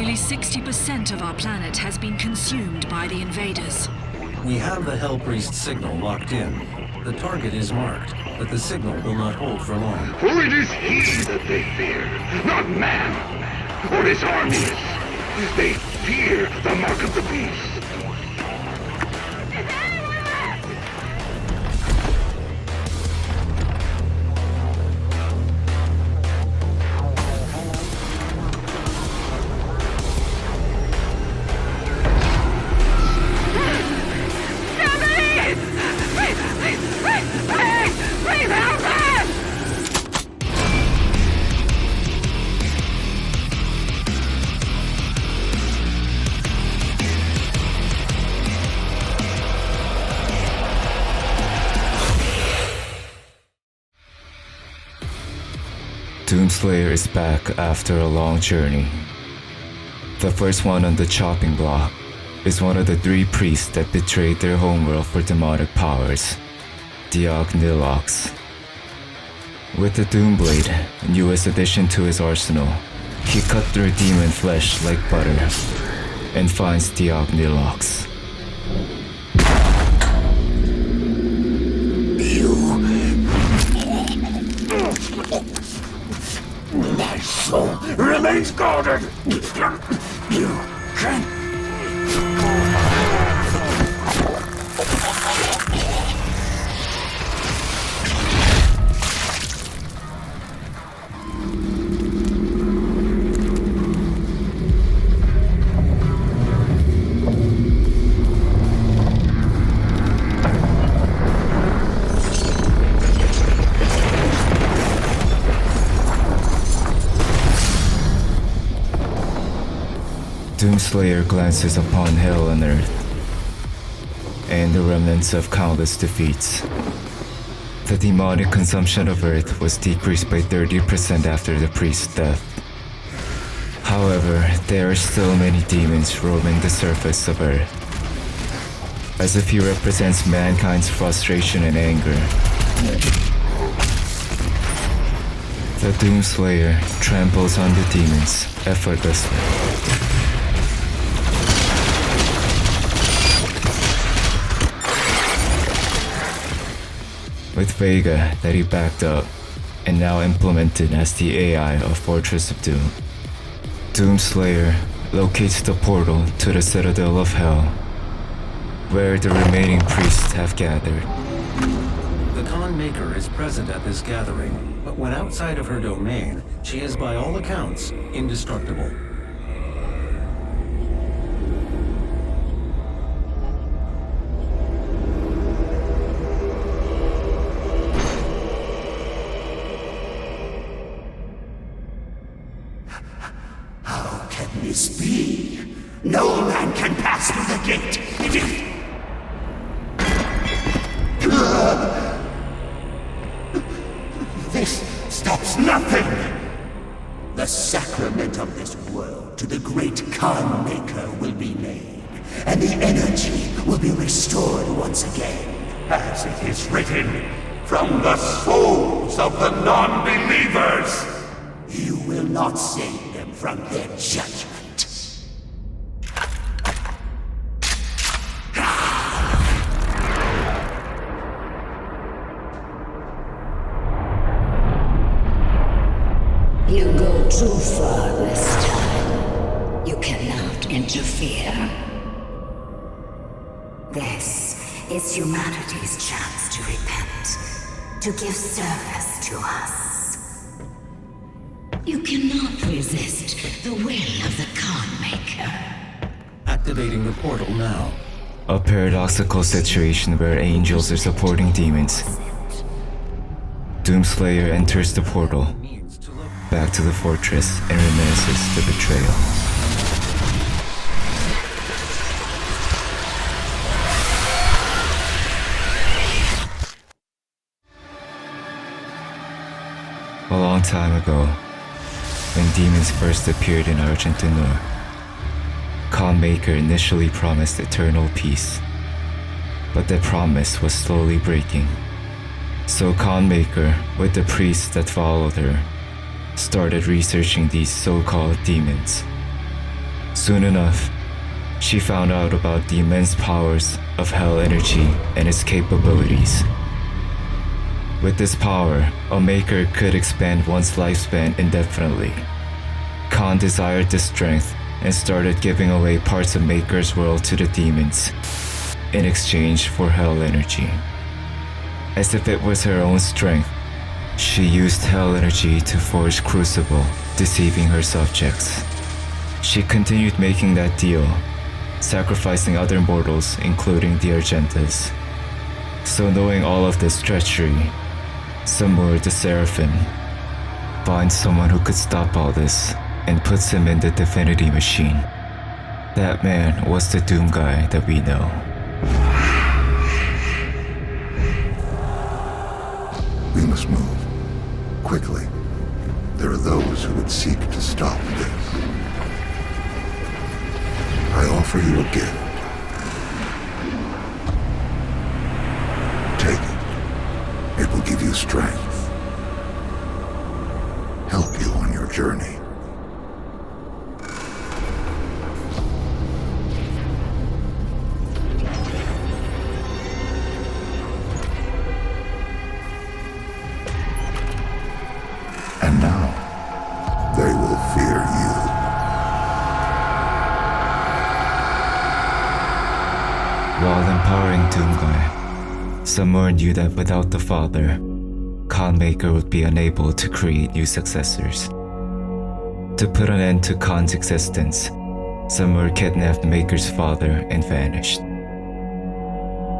Nearly 60% of our planet has been consumed by the invaders. We have the Hell Priest signal locked in. The target is marked, but the signal will not hold for long. For it is he that they fear, not man, or his armies. They fear the mark of the beast. Doomslayer is back after a long journey. The first one on the chopping block is one of the 3 priests that betrayed their homeworld for demonic powers, the Ognilox. With the Doomblade, newest addition to his arsenal, he cut through demon flesh like butter and finds the Ognilox. My soul remains guarded! You can't... Doomslayer glances upon hell and earth, and the remnants of countless defeats. The demonic consumption of Earth was decreased by 30% after the priest's death. However, there are still many demons roaming the surface of Earth, as if he represents mankind's frustration and anger. The Doomslayer tramples on the demons effortlessly. With Vega that he backed up and now implemented as the AI of Fortress of Doom, Doomslayer locates the portal to the Citadel of Hell, where the remaining priests have gathered. The Khan Maker is present at this gathering, but when outside of her domain, she is by all accounts indestructible. This be? No man can pass through the gate. It is... This stops nothing. The sacrament of this world to the great Khan Maker will be made, and the energy will be restored once again. As it is written, from the souls of the non-believers. You will not save them from their judgment. You go too far this time. You cannot interfere. This is humanity's chance to repent, to give service to us. You cannot resist the will of the Khan Maker. Activating the portal now. A paradoxical situation where angels are supporting demons. Doomslayer enters the portal, back to the fortress, and reminisces the betrayal. A long time ago, when demons first appeared in Argentinor, Khan Maker initially promised eternal peace, but that promise was slowly breaking. So Khan Maker, with the priests that followed her, started researching these so-called demons. Soon enough, she found out about the immense powers of Hell energy and its capabilities. With this power, a Maker could expand one's lifespan indefinitely. Khan desired this strength and started giving away parts of Maker's world to the demons in exchange for Hell energy. As if it was her own strength, she used Hell energy to forge Crucible, deceiving her subjects. She continued making that deal, sacrificing other mortals, including the Argentas. So knowing all of this treachery, Samur the Seraphim finds someone who could stop all this and puts him in the Divinity Machine. That man was the Doom guy that we know. We must move. Quickly. There are those who would seek to stop this. I offer you a gift. Take it. It will give you strength. Help you on your journey. And now, they will fear you. While empowering Doomguy, Samur knew that without the father, Khan Maker would be unable to create new successors. To put an end to Khan's existence, Samur kidnapped Maker's father and vanished.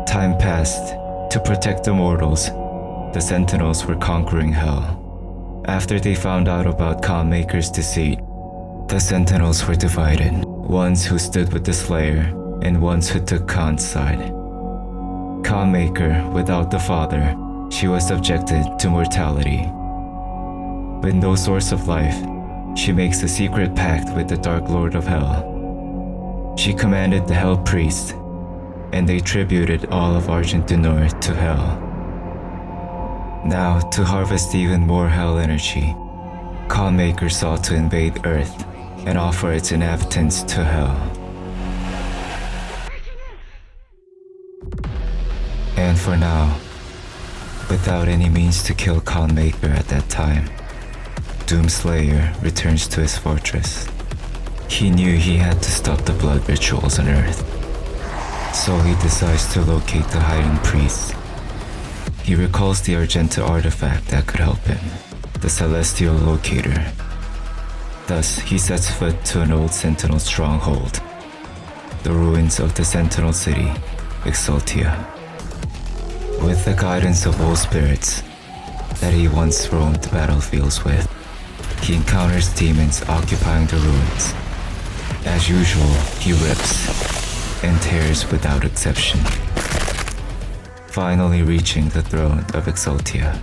Time passed. To protect the mortals, the Sentinels were conquering Hell. After they found out about Khan Maker's deceit, the Sentinels were divided, ones who stood with the Slayer and ones who took Khan's side. Khan Maker, without the father, she was subjected to mortality. With no source of life, she makes a secret pact with the Dark Lord of Hell. She commanded the Hell Priest, and they tributed all of Argent du Nord to Hell. Now, to harvest even more Hell energy, Khan Maker sought to invade Earth and offer its inhabitants to Hell. And for now, without any means to kill Khan Maker at that time, Doomslayer returns to his fortress. He knew he had to stop the blood rituals on Earth, so he decides to locate the hiding priests. He recalls the Argenta artifact that could help him, the Celestial Locator. Thus, he sets foot to an old Sentinel stronghold, the ruins of the Sentinel city, Exotia. With the guidance of old spirits that he once roamed the battlefields with, he encounters demons occupying the ruins. As usual, he rips and tears without exception, finally reaching the Throne of Exotia.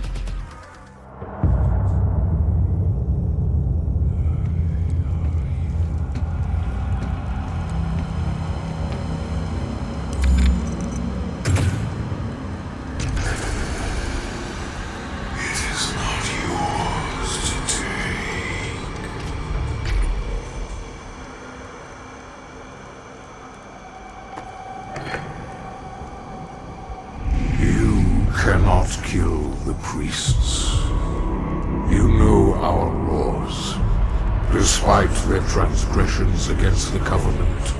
Cannot kill the priests. You know our laws. Despite their transgressions against the Covenant,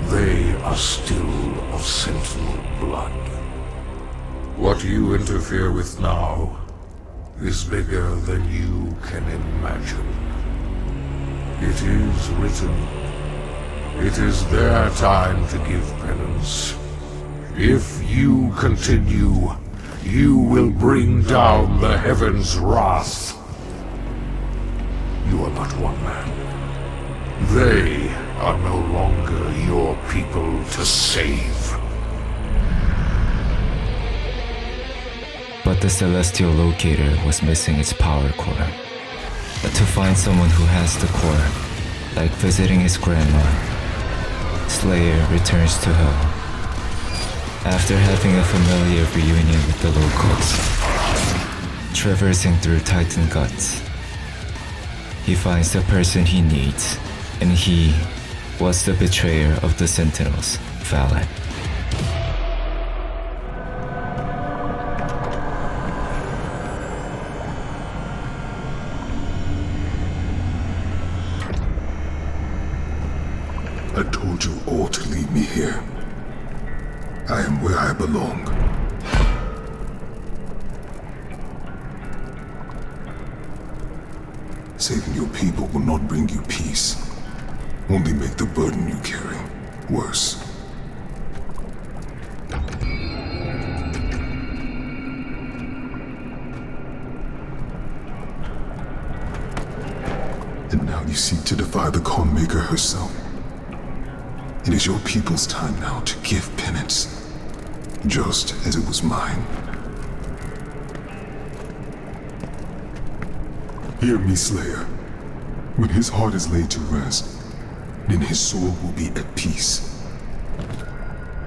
they are still of Sentinel blood. What you interfere with now is bigger than you can imagine. It is written. It is their time to give penance. If you continue, you will bring down the heavens' wrath. You are but one man. They are no longer your people to save. But the Celestial Locator was missing its power core. But to find someone who has the core, like visiting his grandma, Slayer returns to Hell. After having a familiar reunion with the locals, traversing through Titan guts, he finds the person he needs, and he was the betrayer of the Sentinels, Valen. I told you all to leave me here. I am where I belong. Saving your people will not bring you peace. Only make the burden you carry worse. And now you seek to defy the Calm Maker herself. It is your people's time now to give penance, just as it was mine. Hear me, Slayer. When his heart is laid to rest, then his soul will be at peace.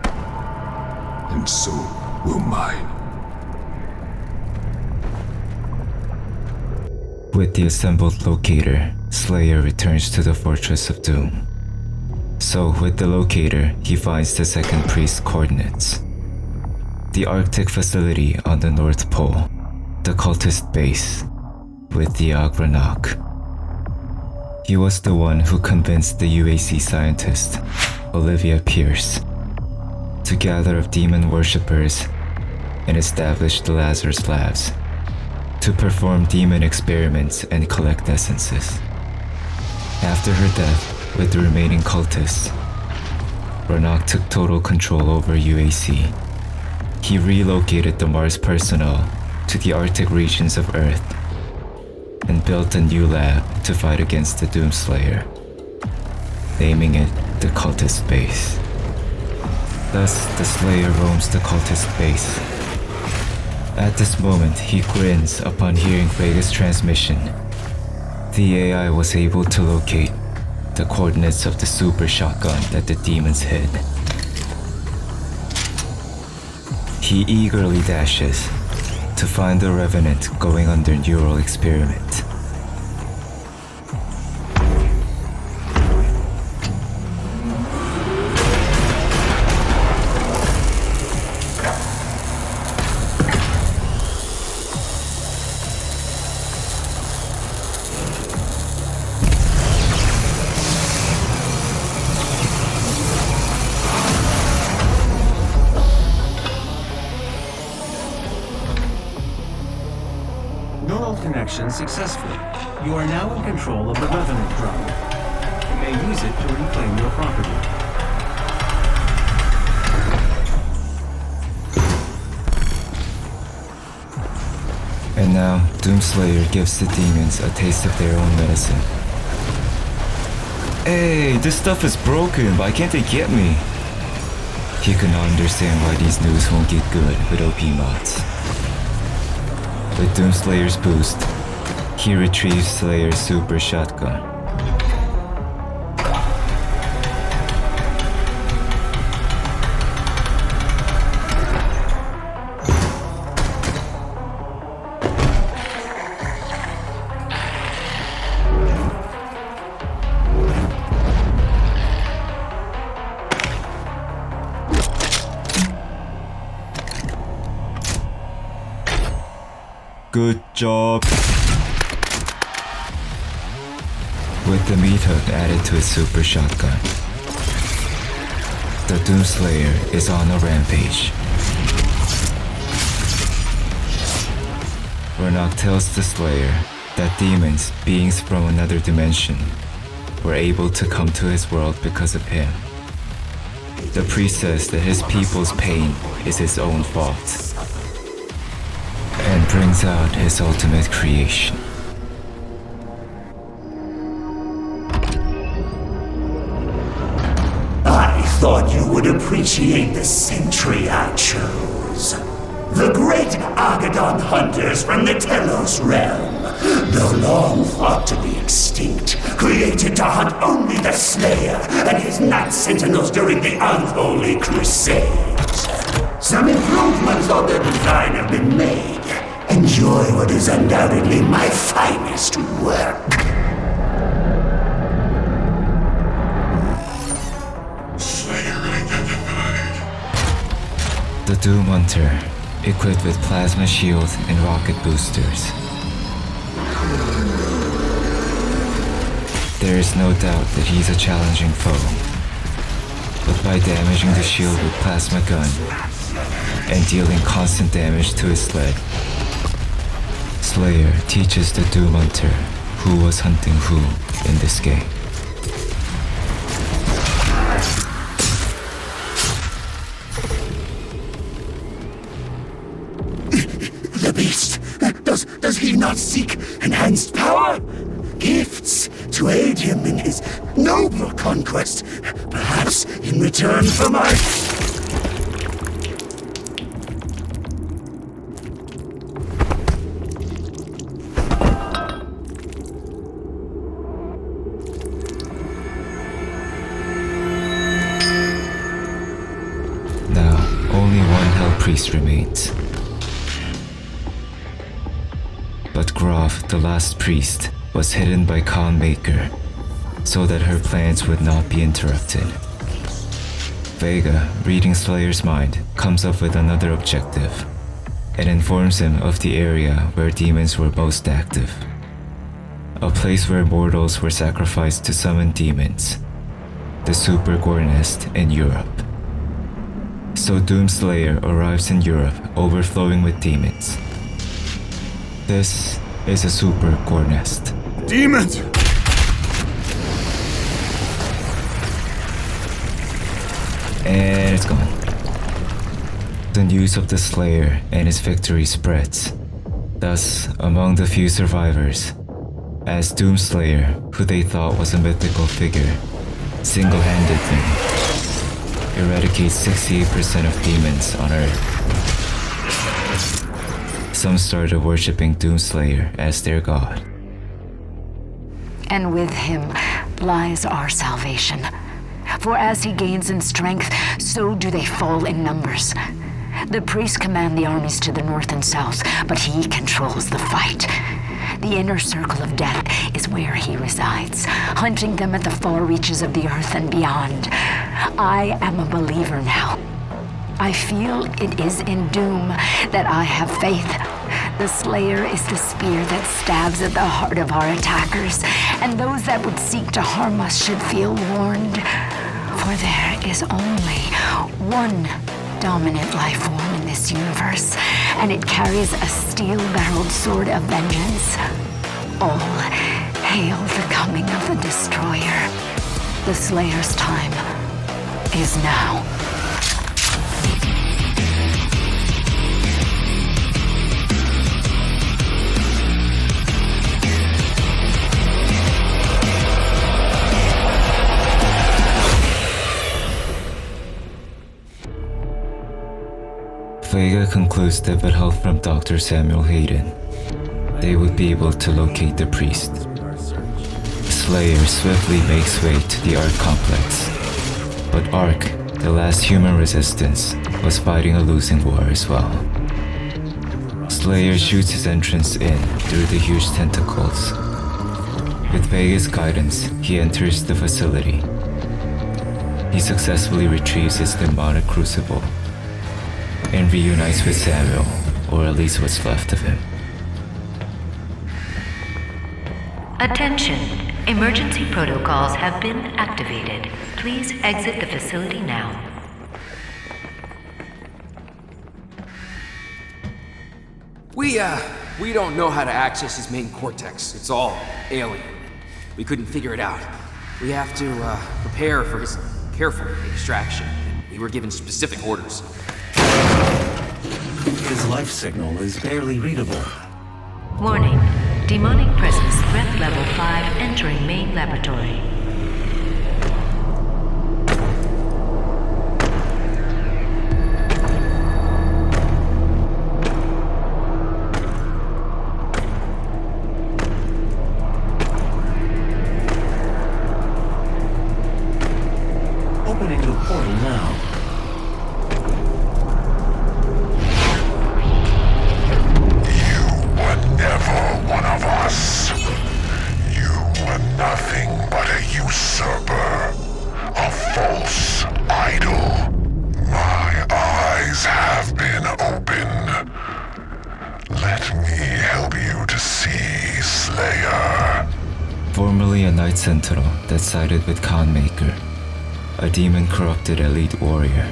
And so will mine. With the assembled locator, Slayer returns to the Fortress of Doom. So with the locator, he finds the second priest's coordinates. The Arctic facility on the North Pole, the cultist base, with the Agranok. He was the one who convinced the UAC scientist, Olivia Pierce, to gather of demon worshippers and establish the Lazarus Labs to perform demon experiments and collect essences. After her death, with the remaining cultists, Ranok took total control over UAC. He relocated the Mars personnel to the Arctic regions of Earth and built a new lab to fight against the Doomslayer, naming it the cultist base. Thus, the Slayer roams the cultist base. At this moment, he grins upon hearing Vega's transmission. The AI was able to locate the coordinates of the super shotgun that the demons hid. He eagerly dashes to find the Revenant going under neural experiment. Connection successful. You are now in control of the Revenant drone. You may use it to reclaim your property. And now, Doomslayer gives the demons a taste of their own medicine. Hey, this stuff is broken, why can't they get me? He could not understand why these news won't get good with OP mods. With Doomslayer's boost, he retrieves Slayer's super shotgun. Good job. With the meat hook added to his super shotgun, the Doomslayer is on a rampage. Ranok tells the Slayer that demons, beings from another dimension, were able to come to his world because of him. The priest says that his people's pain is his own fault, and brings out his ultimate creation. I thought you would appreciate the century I chose. The great Argadon hunters from the Telos realm, though long thought to be extinct, created to hunt only the Slayer and his Night Sentinels during the Unholy Crusades. Some improvements on their design have been made. Enjoy what is undoubtedly my finest work. Doom Hunter, equipped with plasma shield and rocket boosters. There is no doubt that he's a challenging foe. But by damaging the shield with plasma gun and dealing constant damage to his sled, Slayer teaches the Doom Hunter who was hunting who in this game. The beast! Does he not seek enhanced power? Gifts to aid him in his noble conquest, perhaps in return for my... Now, only one Hell Priest remains. But Groff, the last priest, was hidden by Khan Maker, so that her plans would not be interrupted. Vega, reading Slayer's mind, comes up with another objective, and informs him of the area where demons were most active. A place where mortals were sacrificed to summon demons, the Super Gore Nest in Europe. So Doomslayer arrives in Europe, overflowing with demons. This is a Super Gore Nest. Demons! And it's gone. The news of the Slayer and his victory spreads. Thus, among the few survivors, as Doomslayer, who they thought was a mythical figure, single-handedly eradicates 68% of demons on Earth. Some started worshipping Doomslayer as their god. And with him lies our salvation. For as he gains in strength, so do they fall in numbers. The priests command the armies to the north and south, but he controls the fight. The inner circle of death is where he resides, hunting them at the far reaches of the earth and beyond. I am a believer now. I feel it is in Doom that I have faith. The Slayer is the spear that stabs at the heart of our attackers, and those that would seek to harm us should feel warned. For there is only one dominant life form in this universe, and it carries a steel-barreled sword of vengeance. All hail the coming of the Destroyer. The Slayer's time is now. Vega concludes that with help from Dr. Samuel Hayden, they would be able to locate the priest. Slayer swiftly makes way to the Ark complex, but Ark, the last human resistance, was fighting a losing war as well. Slayer shoots his entrance in through the huge tentacles. With Vega's guidance, he enters the facility. He successfully retrieves his demonic crucible and reunites with Samuel, or at least what's left of him. Attention! Emergency protocols have been activated. Please exit the facility now. We don't know how to access his main cortex. It's all alien. We couldn't figure it out. We have to prepare for his careful extraction. We were given specific orders. His life signal is barely readable. Warning. Demonic presence threat level 5 entering main laboratory. Opening the portal now. Never one of us. You were nothing but a usurper, a false idol. My eyes have Formerly a Night Sentinel that sided with Khanmaker, a demon-corrupted elite warrior,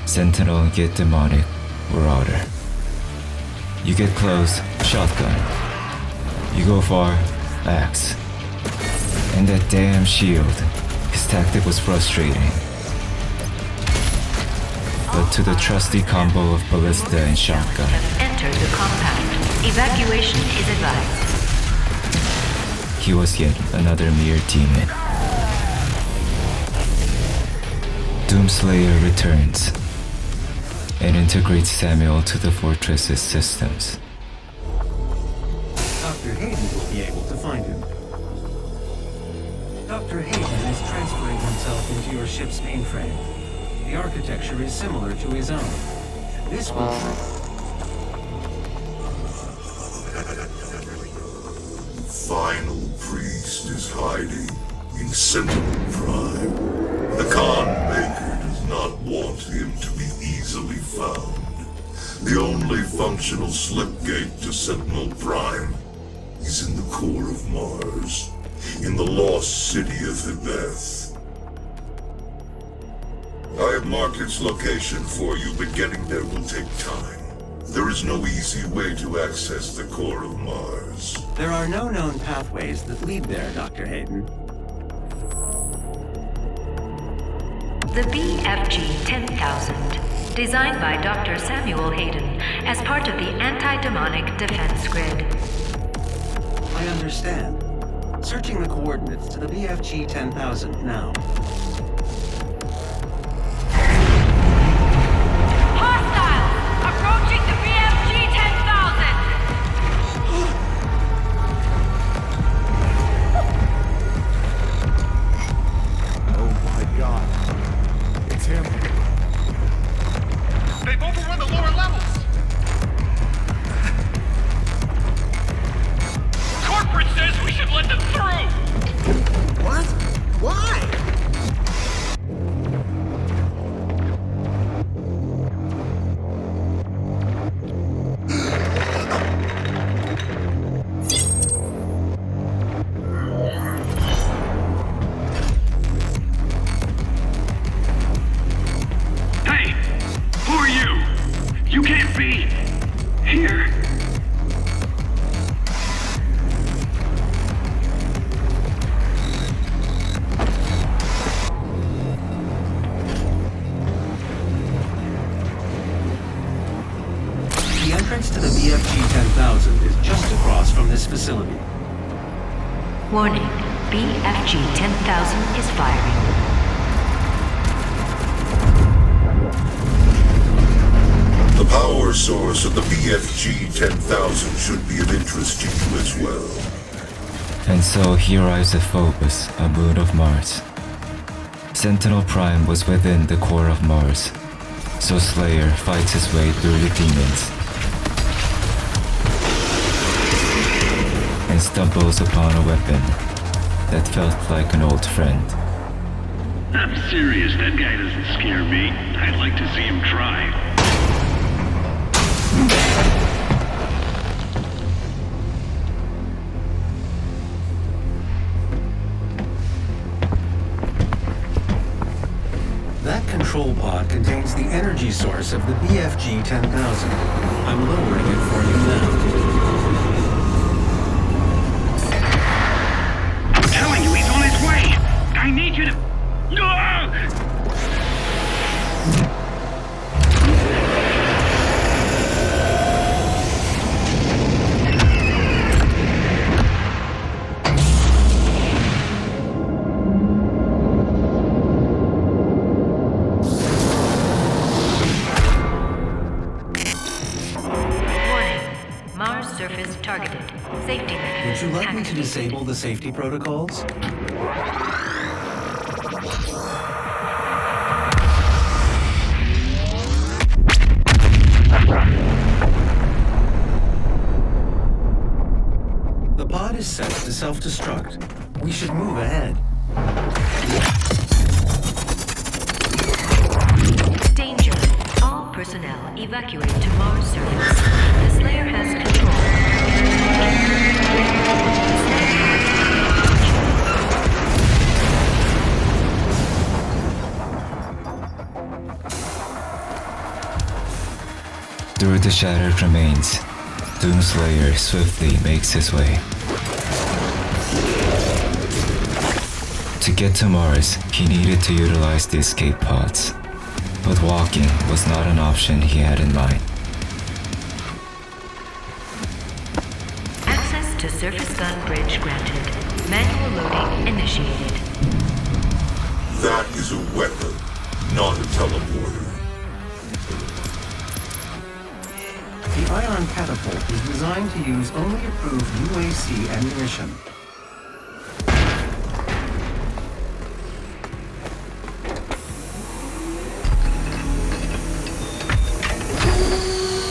Sentinel yet demonic, marauder. You get close, shotgun. You go far, axe. And that damn shield, his tactic was frustrating. But to the trusty combo of ballista and shotgun. Enter the compound. Evacuation is advised. He was yet another mere demon. Doomslayer returns and integrates Samuel to the fortress's systems. Dr. Hayden will be able to find him. Dr. Hayden is transferring himself into your ship's mainframe. The architecture is similar to his own. This will... Final priest is hiding in Sentinel Prime. The Khan Maker does not want him to be easily found. The only functional slipgate to Sentinel Prime is in the core of Mars, in the lost city of Hebeth. I have marked its location for you, but getting there will take time. There is no easy way to access the core of Mars. There are no known pathways that lead there, Dr. Hayden. The BFG 10,000, designed by Dr. Samuel Hayden as part of the anti-demonic defense grid. I understand. Searching the coordinates to the BFG 10,000 now. Approaching the BFG 10,000! Oh my god. It's him. They've overrun the lower levels! Corporate says we should let them through! What? Why? The entrance to the BFG 10,000 is just across from this facility. Warning, BFG 10,000 is firing. The power source of the BFG 10,000 should be of interest to you as well. And so he arrives at Phobos, a moon of Mars. Sentinel Prime was within the core of Mars, so Slayer fights his way through the demons and stumbles upon a weapon that felt like an old friend. I'm serious, that guy doesn't scare me. I'd like to see him try. That control pod contains the energy source of the BFG 10,000. I'm lowering it for you now. I'm telling you, he's on his way! I need you to... Ah! Surface targeted. Safety mechanism. Would you like me to activated. disable the safety protocols? The pod is set to self-destruct. We should move ahead. Danger. All personnel evacuate to Mars surface. The Slayer has control. The Slayer has the shattered remains, Doomslayer swiftly makes his way. To get to Mars, he needed to utilize the escape pods, but walking was not an option he had in mind. Access to surface gun bridge granted. Manual loading initiated. That is a weapon, not a teleporter. The ion catapult is designed to use only approved UAC ammunition.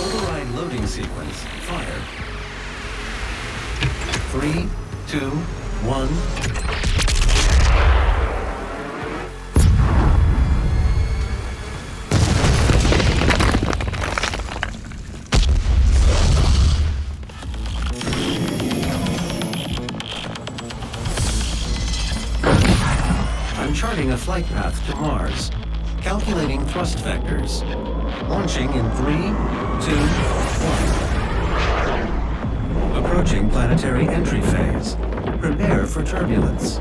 Override loading sequence. Fire. 3, 2, 1. Charting a flight path to Mars. Calculating thrust vectors. Launching in 3, 2, 1. Approaching planetary entry phase. Prepare for turbulence.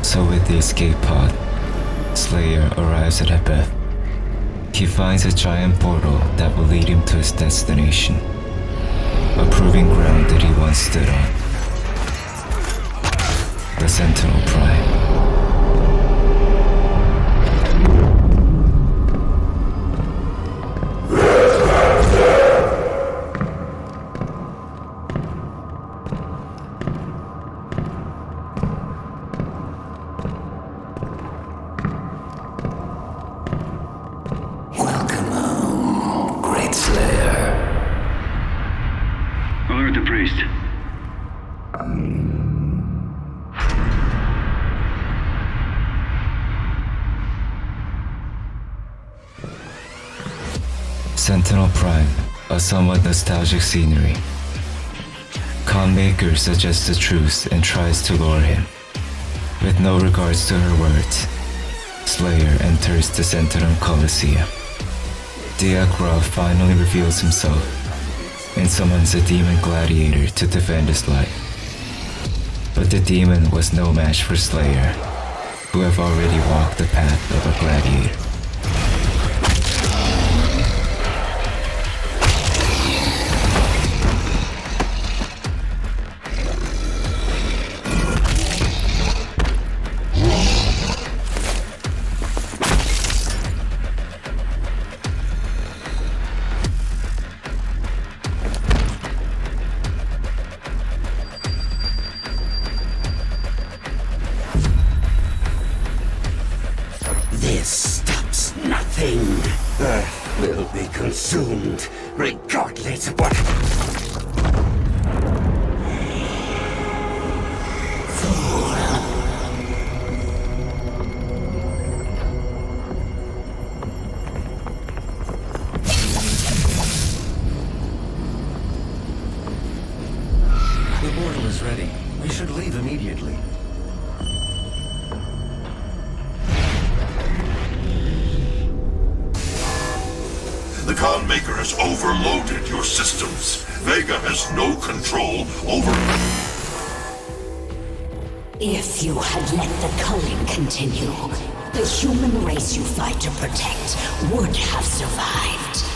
So with the escape pod, Slayer arrives at Ebeth. He finds a giant portal that will lead him to his destination, a proving ground that he once stood on. The Sentinel Prime. Alert the priest. Sentinel Prime, a somewhat nostalgic scenery. Con Maker suggests a truce and tries to lure him. With no regards to her words, Slayer enters the Sentinel Coliseum. Diakrov finally reveals himself and summons a demon gladiator to defend his life. But the demon was no match for Slayer, who have already walked the path of a gladiator. This stops nothing. Earth will be consumed, regardless of what... The portal is ready. We should leave immediately. The Con Maker has overloaded your systems. Vega has no control over... If you had let the culling continue, the human race you fight to protect would have survived.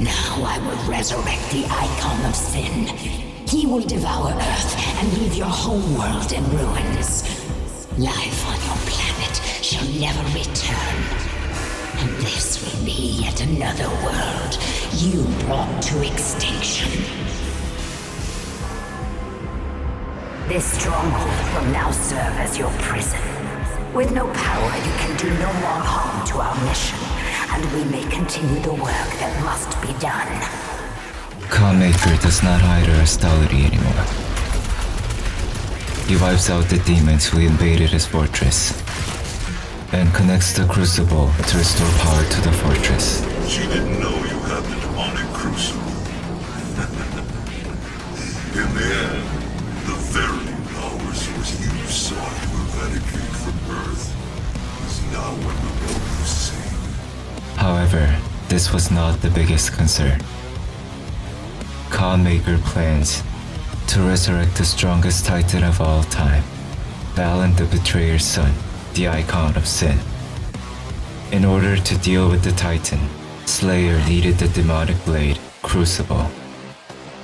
Now I will resurrect the icon of sin. He will devour Earth and leave your home world in ruins. Life on your planet shall never return. And this will be yet another world you brought to extinction. This stronghold will now serve as your prison. With no power, you can do no more harm to our mission, and we may continue the work that must be done. Con Maker does not hide her hostility anymore. He wipes out the demons who invaded his fortress, and connects the crucible to restore power to the fortress. She didn't know you had the demonic crucible. In the end, power will go the same. However, this was not the biggest concern. Maker plans to resurrect the strongest Titan of all time, Valen the Betrayer's son, the icon of sin. In order to deal with the Titan, Slayer needed the demonic blade, Crucible.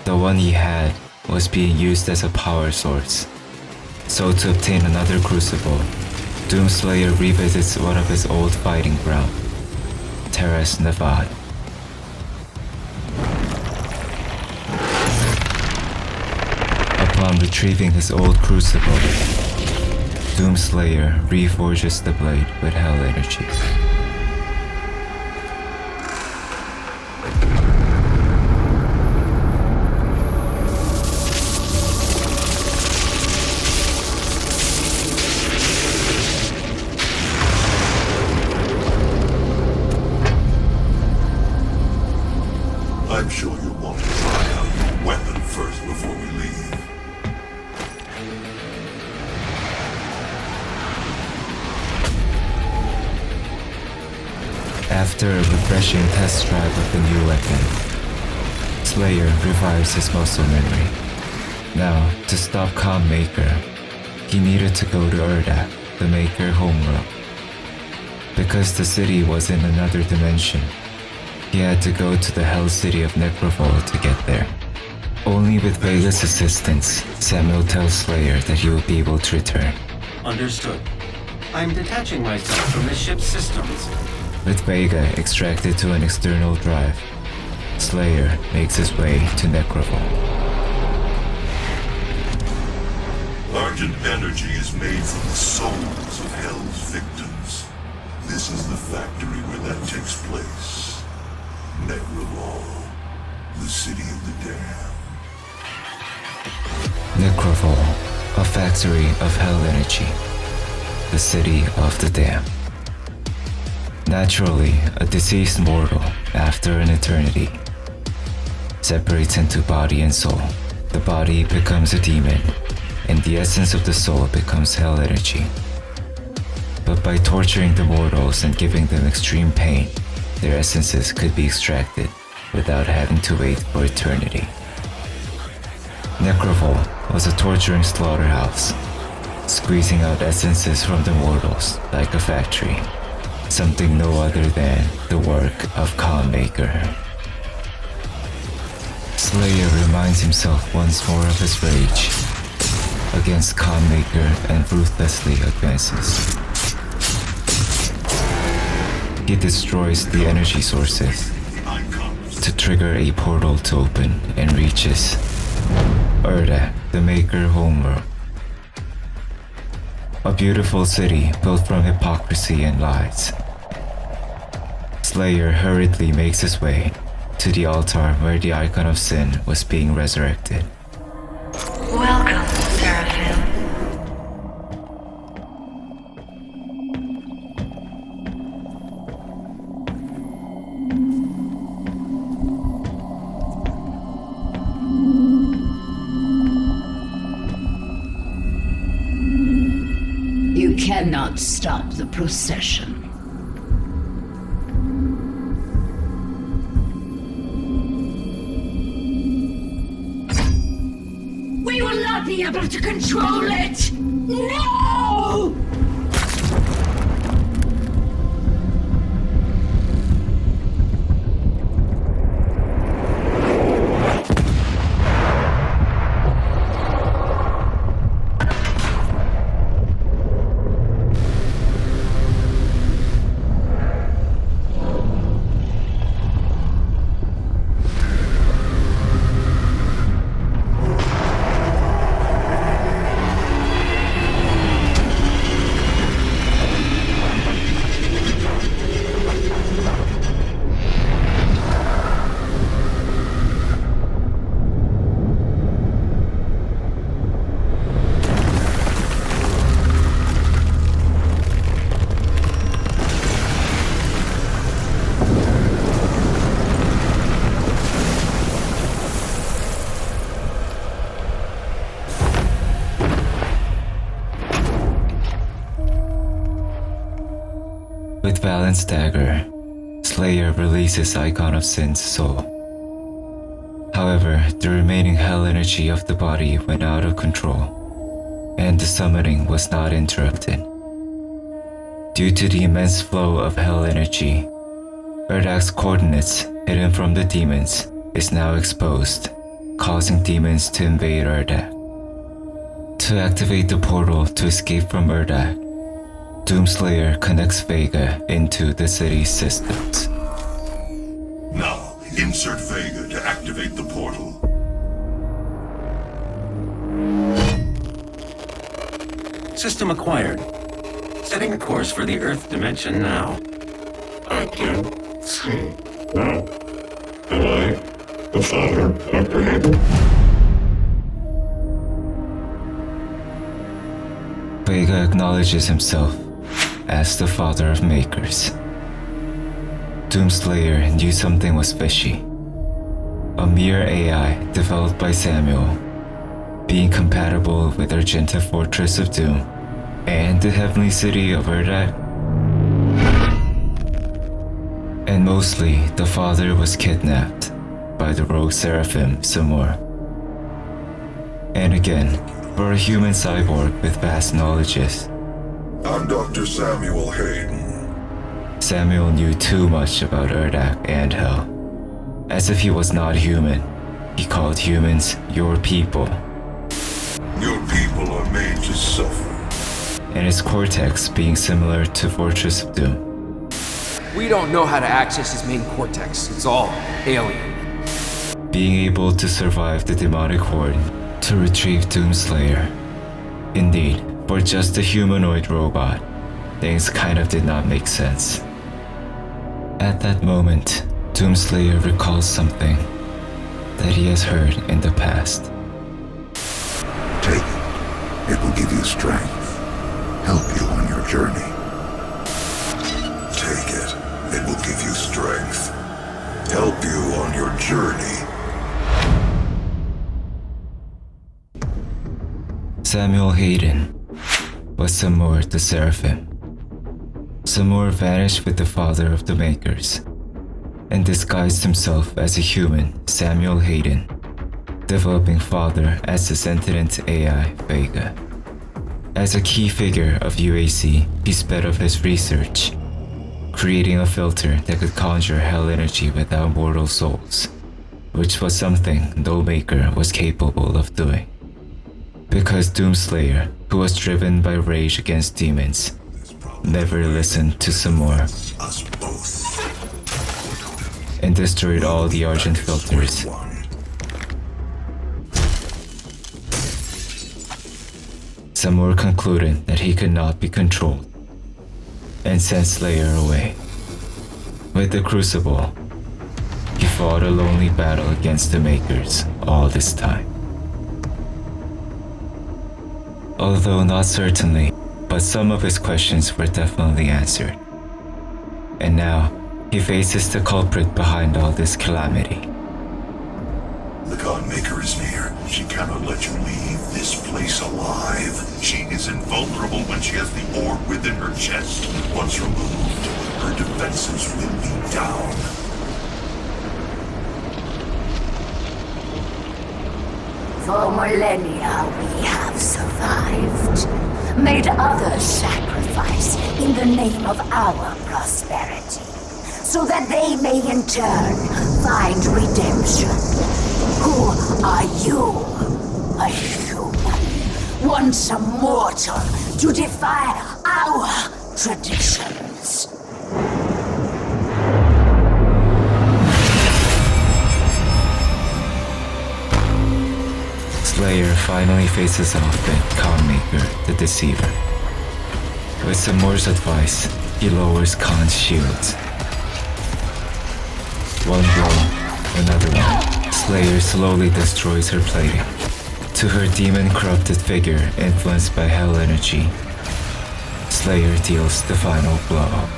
The one he had was being used as a power source. So to obtain another Crucible, Doomslayer revisits one of his old fighting ground, Terras Nevad. Upon retrieving his old Crucible, Doomslayer reforges the blade with Hell energy. I'm sure you'll want to try out your weapon first before we leave. After a refreshing test drive of the new weapon, Slayer revives his muscle memory. Now, to stop Maker, he needed to go to Urda, the Maker homeworld. Because the city was in another dimension, he had to go to the Hell City of Necrovol to get there. Only with Vega's assistance, Samuel tells Slayer that he will be able to return. Understood. I'm detaching myself from the ship's systems. With Vega extracted to an external drive, Slayer makes his way to Necrovol. Argent energy is made from the souls of Hell's victims. This is the factory where that takes place. Necrovol, the city of the damned. Necrovol, a factory of Hell energy, the city of the damned. Naturally, a deceased mortal, after an eternity, separates into body and soul. The body becomes a demon, and the essence of the soul becomes Hell energy. But by torturing the mortals and giving them extreme pain, their essences could be extracted without having to wait for eternity. Necrovol was a torturing slaughterhouse, squeezing out essences from the mortals like a factory, something no other than the work of Maker. Slayer reminds himself once more of his rage against Maker and ruthlessly advances. He destroys the energy sources to trigger a portal to open and reaches Urda, the Maker homeworld. A beautiful city built from hypocrisy and lies. Slayer hurriedly makes his way to the altar where the icon of sin was being resurrected. Welcome, Seraphim. You cannot stop the procession. We will not be able to control it! No! silent dagger, Slayer releases Icon of Sin's soul. However, the remaining hell energy of the body went out of control, and the summoning was not interrupted. Due to the immense flow of hell energy, Erdak's coordinates, hidden from the demons, is now exposed, causing demons to invade Erdak. To activate the portal to escape from Erdak, Doomslayer connects Vega into the city's systems. Now, insert Vega to activate the portal. System acquired. Setting a course for the Earth dimension now. I can see now. Am I the father of Vega? Vega acknowledges himself as the father of makers. Doomslayer knew something was fishy. A mere AI developed by Samuel, being compatible with Argenta Fortress of Doom and the heavenly city of Erdak. And mostly, the father was kidnapped by the rogue Seraphim Samur. And again, for a human cyborg with vast knowledges, I'm Dr. Samuel Hayden. Samuel knew too much about Erdak and Hell. As if he was not human, he called humans your people. Your people are made to suffer. And his cortex being similar to Fortress of Doom. We don't know how to access his main cortex. It's all alien. Being able to survive the demonic horde to retrieve Doomslayer. Indeed, for just a humanoid robot, things kind of did not make sense. At that moment, Doomslayer recalls something that he has heard in the past. Take it. It will give you strength. Help you on your journey. Take it. It will give you strength. Help you on your journey. Samuel Hayden was Samur the Seraphim. Samur vanished with the father of the makers and disguised himself as a human, Samuel Hayden, developing father as the sentient AI Vega. As a key figure of UAC, he sped up his research, creating a filter that could conjure hell energy without mortal souls, which was something no maker was capable of doing. Because Doomslayer, who was driven by rage against demons, never listened to Samur Us both. and destroyed all the Argent filters. Samur concluded that he could not be controlled and sent Slayer away. With the Crucible, he fought a lonely battle against the Makers all this time. Although not certainly, but some of his questions were definitely answered. And now, he faces the culprit behind all this calamity. The God Maker is near. She cannot let you leave this place alive. She is invulnerable when she has the orb within her chest. Once removed, her defenses will be down. For millennia we have survived, made others sacrifice in the name of our prosperity, so that they may in turn find redemption. Who are you? A human, once a mortal, to defy our traditions. Slayer finally faces off with Khanmaker, the Deceiver. With Samur's advice, he lowers Khan's shields. One blow, another one. Slayer slowly destroys her plating. To her demon-corrupted figure influenced by hell energy, Slayer deals the final blow.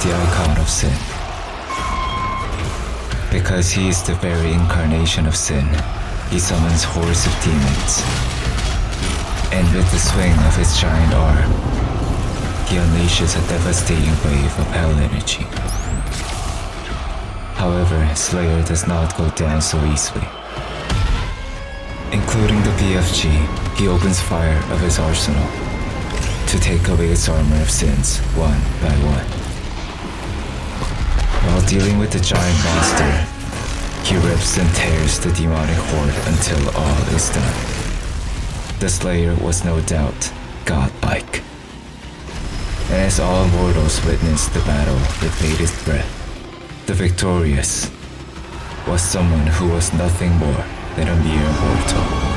the icon of sin. Because he is the very incarnation of sin, he summons hordes of demons. And with the swing of his giant arm, he unleashes a devastating wave of hell energy. However, Slayer does not go down so easily. Including the BFG, he opens fire of his arsenal to take away its armor of sins one by one. While dealing with the giant monster, he rips and tears the demonic horde until all is done. The Slayer was no doubt godlike. And as all mortals witnessed the battle with bated breath, the victorious was someone who was nothing more than a mere mortal.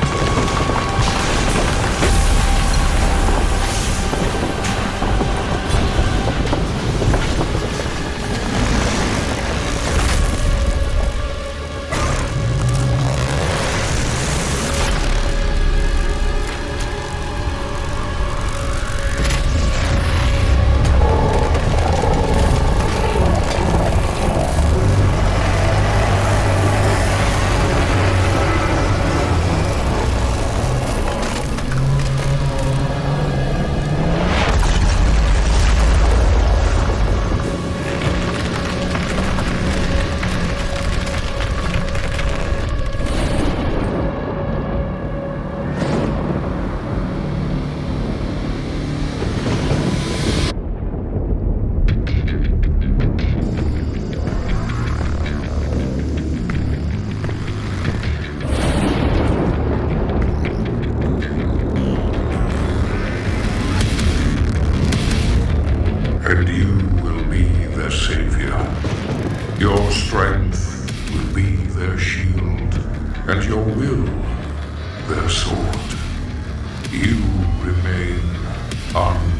And you will be their savior. Your strength will be their shield, and your will their sword. You remain unstoppable.